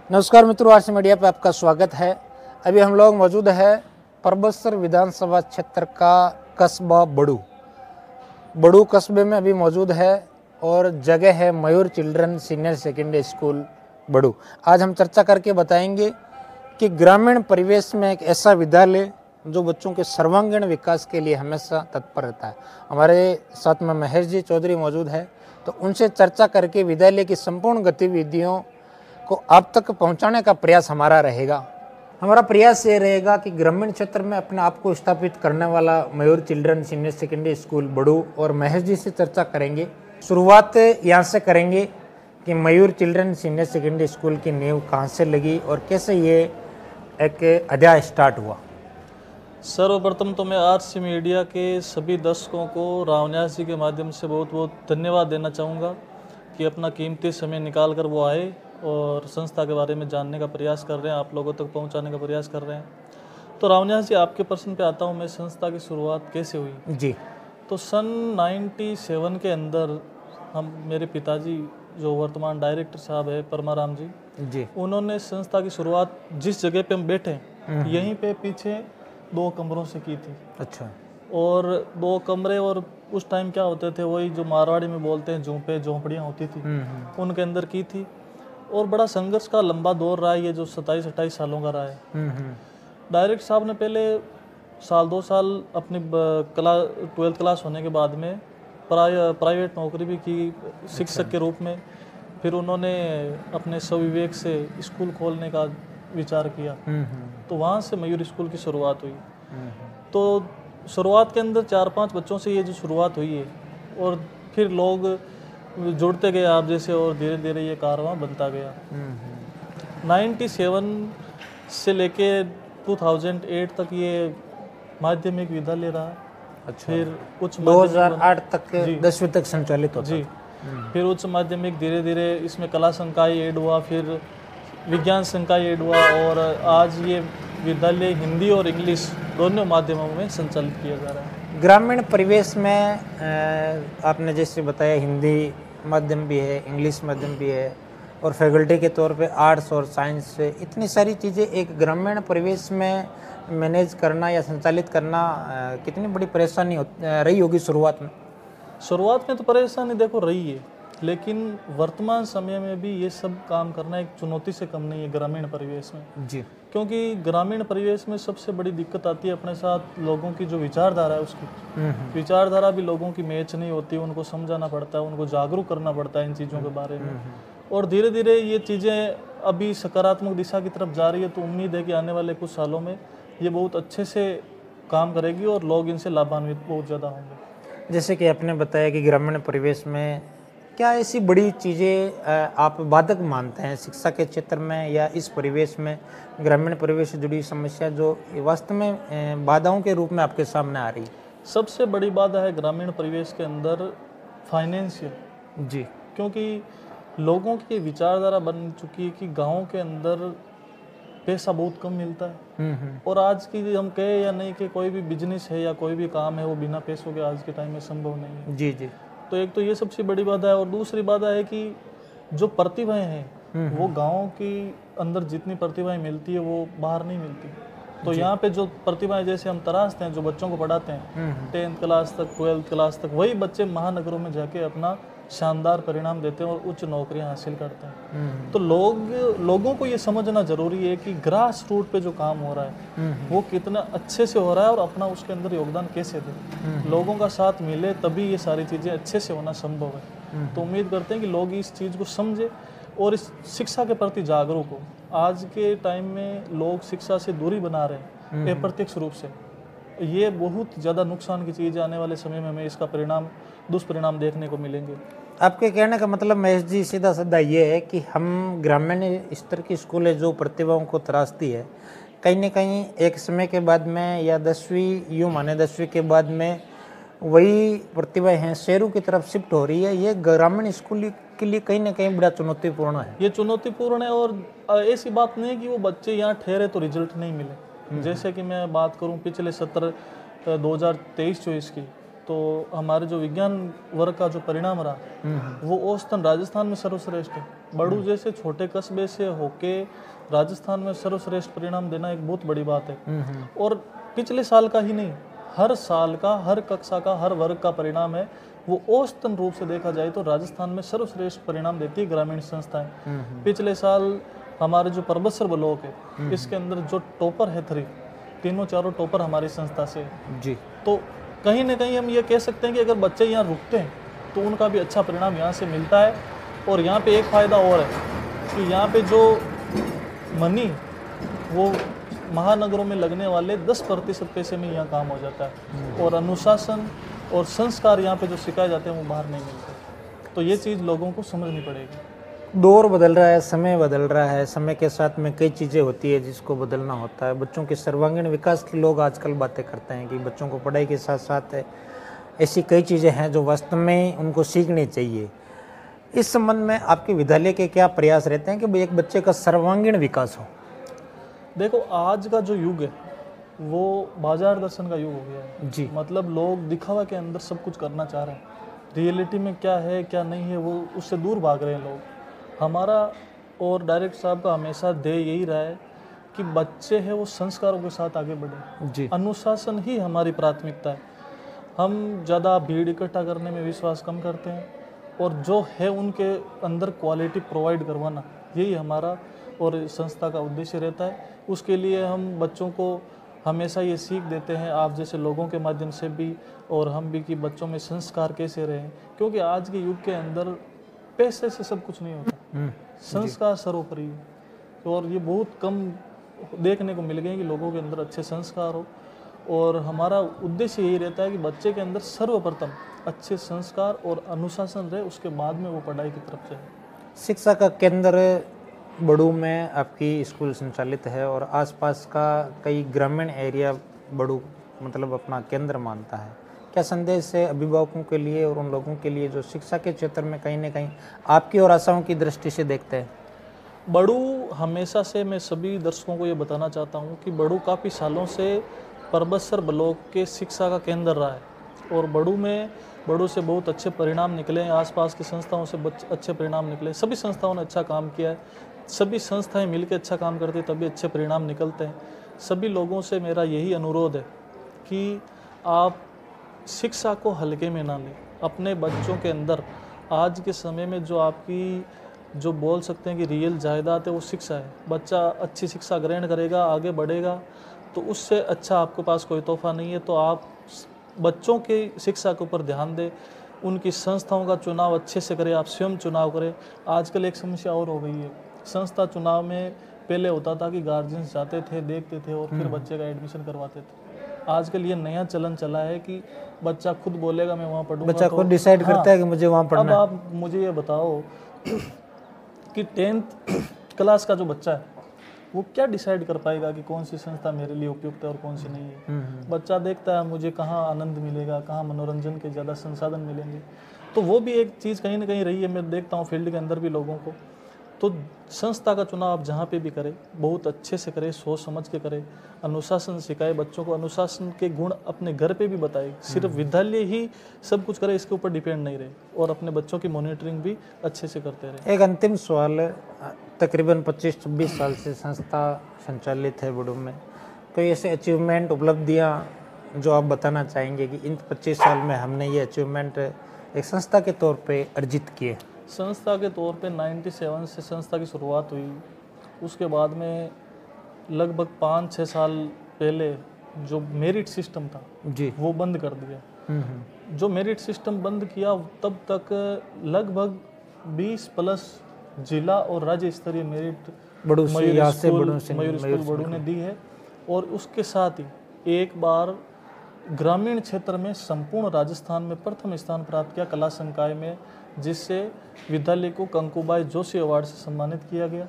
नमस्कार मित्रों, RC media पर आपका स्वागत है। अभी हम लोग मौजूद है परबतसर विधानसभा क्षेत्र का कस्बा बड़ू कस्बे में अभी मौजूद है और जगह है मयूर चिल्ड्रन सीनियर सेकेंडरी स्कूल बड़ू। आज हम चर्चा करके बताएंगे कि ग्रामीण परिवेश में एक ऐसा विद्यालय जो बच्चों के सर्वांगीण विकास के लिए हमेशा तत्पर रहता है। हमारे साथ में महेश जी चौधरी मौजूद है, तो उनसे चर्चा करके विद्यालय की संपूर्ण गतिविधियों को आप तक पहुंचाने का प्रयास हमारा रहेगा। हमारा प्रयास ये रहेगा कि ग्रामीण क्षेत्र में अपने आप को स्थापित करने वाला मयूर चिल्ड्रन सीनियर सेकेंडरी स्कूल बड़ू और महेश जी से चर्चा करेंगे। शुरुआत यहाँ से करेंगे कि मयूर चिल्ड्रन सीनियर सेकेंडरी स्कूल की नींव कहाँ से लगी और कैसे ये एक अध्याय स्टार्ट हुआ। सर्वप्रथम तो मैं आरसी मीडिया के सभी दर्शकों को रावन्यास जी के माध्यम से बहुत बहुत धन्यवाद देना चाहूँगा कि अपना कीमती समय निकाल कर वो आए और संस्था के बारे में जानने का प्रयास कर रहे हैं, आप लोगों तक पहुंचाने का प्रयास कर रहे हैं। तो रावन्यास जी, आपके प्रश्न पे आता हूं, मैं संस्था की शुरुआत कैसे हुई जी। तो सन 97 के अंदर मेरे पिताजी जो वर्तमान डायरेक्टर साहब है परमाराम जी, उन्होंने संस्था की शुरुआत जिस जगह पे हम बैठे यहीं पे पीछे 2 कमरों से की थी। अच्छा। और 2 कमरे, और उस टाइम क्या होते थे, वही जो मारवाड़ी में बोलते हैं झोंपड़ियाँ होती थी, उनके अंदर की थी। और बड़ा संघर्ष का लंबा दौर रहा है ये, जो 27-28 सालों का रहा है। डायरेक्टर साहब ने पहले 1-2 साल अपनी 12th क्लास होने के बाद में प्राइवेट नौकरी भी की शिक्षक के रूप में। फिर उन्होंने अपने स्वविवेक से स्कूल खोलने का विचार किया, तो वहाँ से मयूर स्कूल की शुरुआत हुई। तो शुरुआत के अंदर 4-5 बच्चों से ये जो शुरुआत हुई है, और फिर लोग जुड़ते गए आप जैसे, और धीरे धीरे ये कारवां बनता गया। 97 से लेके 2008 तक ये माध्यमिक विद्यालय रहा। अच्छा। फिर उच्च 2008 तक 10वीं तक संचालित होता जी। फिर उच्च माध्यमिक धीरे धीरे इसमें कला संकाय ऐड हुआ, फिर विज्ञान संकाय ऐड हुआ, और आज ये विद्यालय हिंदी और इंग्लिश दोनों माध्यमों में संचालित किया जा रहा है। ग्रामीण परिवेश में आपने जैसे बताया हिंदी माध्यम भी है, इंग्लिश माध्यम भी है, और फैकल्टी के तौर पे आर्ट्स और साइंस, इतनी सारी चीज़ें एक ग्रामीण परिवेश में मैनेज करना या संचालित करना कितनी बड़ी परेशानी रही होगी शुरुआत में। शुरुआत में तो परेशानी देखो रही है, लेकिन वर्तमान समय में भी ये सब काम करना एक चुनौती से कम नहीं है ग्रामीण परिवेश में जी। क्योंकि ग्रामीण परिवेश में सबसे बड़ी दिक्कत आती है अपने साथ लोगों की जो विचारधारा है, उसकी विचारधारा भी लोगों की मैच नहीं होती। उनको समझाना पड़ता है, उनको जागरूक करना पड़ता है इन चीज़ों के बारे में, और धीरे धीरे ये चीज़ें अभी सकारात्मक दिशा की तरफ जा रही है। तो उम्मीद है कि आने वाले कुछ सालों में ये बहुत अच्छे से काम करेगी और लोग इनसे लाभान्वित बहुत ज़्यादा होंगे। जैसे कि आपने बताया कि ग्रामीण परिवेश में क्या ऐसी बड़ी चीज़ें आप बाधक मानते हैं शिक्षा के क्षेत्र में या इस परिवेश में, ग्रामीण परिवेश से जुड़ी समस्या जो वास्तव में बाधाओं के रूप में आपके सामने आ रही है? सबसे बड़ी बाधा है ग्रामीण परिवेश के अंदर फाइनेंशियल। जी। क्योंकि लोगों की विचारधारा बन चुकी है कि गाँव के अंदर पैसा बहुत कम मिलता है, और आज की हम कहे या नहीं कि कोई भी बिजनेस है या कोई भी काम है वो बिना पैसों के आज के टाइम में संभव नहीं है। जी जी। तो एक तो ये सबसे बड़ी बाधा है, और दूसरी बाधा है कि जो प्रतिभाएं हैं वो गाँव के अंदर जितनी प्रतिभाएं मिलती है वो बाहर नहीं मिलती। तो यहाँ पे जो प्रतिभाएं जैसे हम तराशते हैं, जो बच्चों को पढ़ाते हैं 10th क्लास तक 12th क्लास तक, वही बच्चे महानगरों में जाके अपना शानदार परिणाम देते हैं और उच्च नौकरियां हासिल करते हैं। तो लोगों को ये समझना जरूरी है कि ग्रास रूट पे जो काम हो रहा है वो कितना अच्छे से हो रहा है और अपना उसके अंदर योगदान कैसे दे। लोगों का साथ मिले तभी ये सारी चीज़ें अच्छे से होना संभव है। तो उम्मीद करते हैं कि लोग इस चीज़ को समझे और इस शिक्षा के प्रति जागरूक हो। आज के टाइम में लोग शिक्षा से दूरी बना रहे हैं अप्रत्यक्ष रूप से, ये बहुत ज़्यादा नुकसान की चीज़ है। आने वाले समय में हमें इसका दुष्परिणाम देखने को मिलेंगे। आपके कहने का मतलब महेश जी सीधा साधा ये है कि हम ग्रामीण स्तर की स्कूल है जो प्रतिभाओं को तराशती है, कहीं ना कहीं एक समय के बाद में या 10वीं यूँ माने 10वीं के बाद में वही प्रतिभाएं हैं शहरों की तरफ शिफ्ट हो रही है। ये ग्रामीण स्कूल के लिए कहीं ना कहीं बड़ा चुनौतीपूर्ण है। ये चुनौतीपूर्ण है, और ऐसी बात नहीं है कि वो बच्चे यहाँ ठहरे तो रिजल्ट नहीं मिले। जैसे कि मैं बात करूँ पिछले सत्र 2023-24 की, तो हमारे जो विज्ञान वर्ग का जो परिणाम रहा वो औसतन राजस्थान में सर्वश्रेष्ठ है। बड़ू जैसे छोटे कस्बे से होके राजस्थान में सर्वश्रेष्ठ परिणाम देना एक बहुत बड़ी बात है। और पिछले साल का ही नहीं, हर साल का, हर कक्षा का, हर वर्ग का परिणाम है वो औसतन रूप से देखा जाए तो राजस्थान में सर्वश्रेष्ठ परिणाम देती है ग्रामीण संस्थाएं। पिछले साल हमारे जो परबतसर ब्लॉक है इसके अंदर जो टॉपर है तीनों चारों टॉपर हमारी संस्था से जी। तो कहीं ना कहीं हम ये कह सकते हैं कि अगर बच्चे यहाँ रुकते हैं तो उनका भी अच्छा परिणाम यहाँ से मिलता है। और यहाँ पे एक फ़ायदा और है कि यहाँ पे जो मनी वो महानगरों में लगने वाले 10% पैसे में यहाँ काम हो जाता है और अनुशासन और संस्कार यहाँ पे जो सिखाए जाते हैं वो बाहर नहीं मिलते। तो ये चीज़ लोगों को समझनी पड़ेगी। दौर बदल रहा है, समय बदल रहा है, समय के साथ में कई चीज़ें होती है जिसको बदलना होता है। बच्चों के सर्वांगीण विकास की लोग आजकल बातें करते हैं कि बच्चों को पढ़ाई के साथ साथ ऐसी कई चीज़ें हैं जो वास्तव में उनको सीखनी चाहिए। इस संबंध में आपके विद्यालय के क्या प्रयास रहते हैं कि एक बच्चे का सर्वांगीण विकास हो? देखो, आज का जो युग है वो बाजार दर्शन का युग हो गया है जी। मतलब लोग दिखावा के अंदर सब कुछ करना चाह रहे हैं, रियलिटी में क्या है क्या नहीं है वो उससे दूर भाग रहे हैं लोग। हमारा और डायरेक्टर साहब का हमेशा ध्येय यही रहा है कि बच्चे हैं वो संस्कारों के साथ आगे बढ़े। जी। अनुशासन ही हमारी प्राथमिकता है। हम ज़्यादा भीड़ इकट्ठा करने में विश्वास कम करते हैं और जो है उनके अंदर क्वालिटी प्रोवाइड करवाना यही हमारा और संस्था का उद्देश्य रहता है। उसके लिए हम बच्चों को हमेशा ये सीख देते हैं, आप जैसे लोगों के माध्यम से भी और हम भी, कि बच्चों में संस्कार कैसे रहें, क्योंकि आज के युग के अंदर पैसे से सब कुछ नहीं होता, संस्कार सर्वोपरि है। और ये बहुत कम देखने को मिल गए कि लोगों के अंदर अच्छे संस्कार हो। और हमारा उद्देश्य यही रहता है कि बच्चे के अंदर सर्वप्रथम अच्छे संस्कार और अनुशासन रहे, उसके बाद में वो पढ़ाई की तरफ जाए। शिक्षा का केंद्र बड़ू में आपकी स्कूल संचालित है और आसपास का कई ग्रामीण एरिया बड़ू मतलब अपना केंद्र मानता है। क्या संदेश है अभिभावकों के लिए और उन लोगों के लिए जो शिक्षा के क्षेत्र में कहीं ना कहीं आपकी और आशाओं की दृष्टि से देखते हैं? बड़ू हमेशा से, मैं सभी दर्शकों को ये बताना चाहता हूँ कि बड़ू काफ़ी सालों से परबतसर ब्लॉक के शिक्षा का केंद्र रहा है और बड़ू से बहुत अच्छे परिणाम निकले हैं। आसपास की संस्थाओं से अच्छे परिणाम निकले, सभी संस्थाओं ने अच्छा काम किया है। सभी संस्थाएं मिलकर अच्छा काम करती हैं तभी अच्छे परिणाम निकलते हैं। सभी लोगों से मेरा यही अनुरोध है कि आप शिक्षा को हल्के में ना लें। अपने बच्चों के अंदर आज के समय में जो आपकी जो बोल सकते हैं कि रियल जायदाद है वो शिक्षा है। बच्चा अच्छी शिक्षा ग्रहण करेगा, आगे बढ़ेगा, तो उससे अच्छा आपके पास कोई तोहफा नहीं है। तो आप बच्चों की शिक्षा के ऊपर ध्यान दें, उनकी संस्थाओं का चुनाव अच्छे से करें, आप स्वयं चुनाव करें। आजकल एक समस्या और हो गई है, संस्था चुनाव में पहले होता था कि गार्जियंस जाते थे, देखते थे और फिर बच्चे का एडमिशन करवाते थे। आजकल ये नया चलन चला है कि बच्चा खुद बोलेगा मैं वहाँ पढ़ूंगा। बच्चा खुद डिसाइड करता है कि मुझे वहाँ पढ़ना है। अब आप मुझे ये बताओ कि 10th क्लास का जो बच्चा है वो क्या डिसाइड कर पाएगा कि कौन सी संस्था मेरे लिए उपयुक्त है और कौन सी नहीं है। बच्चा देखता है मुझे कहाँ आनंद मिलेगा, कहाँ मनोरंजन के ज़्यादा संसाधन मिलेंगे। तो वो भी एक चीज़ कहीं ना कहीं रही है, मैं देखता हूँ फील्ड के अंदर भी लोगों को। तो संस्था का चुनाव आप जहाँ पे भी करें बहुत अच्छे से करें, सोच समझ के करें, अनुशासन सिखाए बच्चों को, अनुशासन के गुण अपने घर पे भी बताए। सिर्फ विद्यालय ही सब कुछ करे इसके ऊपर डिपेंड नहीं रहे और अपने बच्चों की मॉनिटरिंग भी अच्छे से करते रहे। एक अंतिम सवाल, तकरीबन 25-26 साल से संस्था संचालित है बड़ू में, कोई ऐसे अचीवमेंट, उपलब्धियाँ जो आप बताना चाहेंगे कि इन 25 साल में हमने ये अचीवमेंट एक संस्था के तौर पे अर्जित किए? संस्था के तौर पे 97 से संस्था की शुरुआत हुई। उसके बाद में लगभग 5-6 साल पहले जो मेरिट सिस्टम था जी वो बंद कर दिया। जो मेरिट सिस्टम बंद किया तब तक लगभग 20+ जिला और राज्य स्तरीय मेरिट मयूर स्कूल बड़ू ने दी है। और उसके साथ ही एक बार ग्रामीण क्षेत्र में संपूर्ण राजस्थान में प्रथम स्थान प्राप्त किया कला संकाय में, जिससे विद्यालय को कंकुबाई जोशी अवार्ड से सम्मानित किया गया।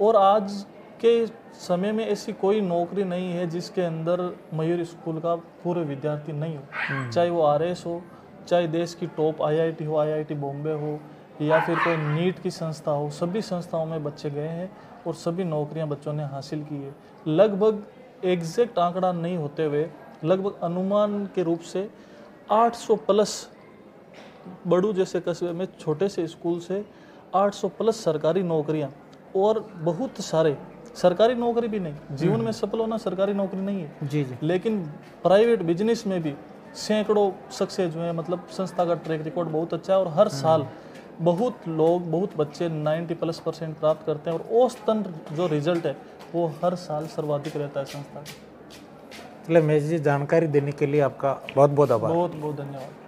और आज के समय में ऐसी कोई नौकरी नहीं है जिसके अंदर मयूर स्कूल का पूरे विद्यार्थी नहीं हो, चाहे वो RS हो, चाहे देश की टॉप IIT हो, IIT बॉम्बे हो, या फिर कोई नीट की संस्था हो। सभी संस्थाओं में बच्चे गए हैं और सभी नौकरियां बच्चों ने हासिल की है। लगभग एग्जैक्ट आंकड़ा नहीं होते हुए लगभग अनुमान के रूप से 800 प्लस बड़ू जैसे कस्बे में छोटे से स्कूल से 800 प्लस सरकारी नौकरियां, और बहुत सारे सरकारी नौकरी भी नहीं, जीवन में सफल होना सरकारी नौकरी नहीं है जी जी। लेकिन प्राइवेट बिजनेस में भी सैकड़ों सक्सेस हुए हैं। मतलब संस्था का ट्रैक रिकॉर्ड बहुत अच्छा है और हर साल बहुत लोग, बहुत बच्चे 90+% प्राप्त करते हैं, और औसतन जो रिजल्ट है वो हर साल सर्वाधिक रहता है संस्था का। चलिए महेश जी, जानकारी देने के लिए आपका बहुत बहुत आभार। बहुत बहुत धन्यवाद।